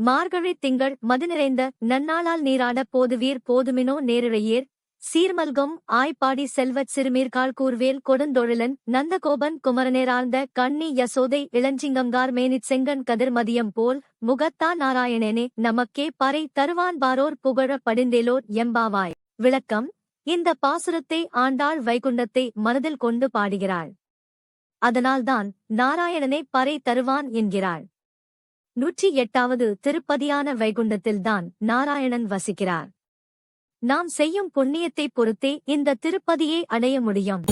மார்கழித் திங்கள் மதிநிறைந்த நன்னாளால் நீராட போதுவீர் போதுமினோ நேரிழையீர் சீர்மல்கும் ஆய்ப்பாடி செல்வச் சிறுமீர்காள் கூர்வேல் கொடுந்தொழிலன் நந்தகோபன் குமரனேரார்ந்த கண்ணி யசோதை இளஞ்சிங்கங்கார் மேனிச் செங்கன் கதிர் மதியம் போல் முகத்தா நாராயணனே நமக்கே பறை தருவான் பாரோர் புகழப் படிந்தேலோர் எம்பாவாய். விளக்கம்: இந்த பாசுரத்தை ஆண்டாள் வைகுண்டத்தை மனதில் கொண்டு பாடுகிறாள். அதனால்தான் நாராயணனே பறை தருவான் என்கிறாள். 108வது திருப்பதியான வைகுண்டத்தில்தான் நாராயணன் வசிக்கிறார். நாம் செய்யும் புண்ணியத்தைப் பொறுத்தே இந்த திருப்பதியை அடைய முடியும்.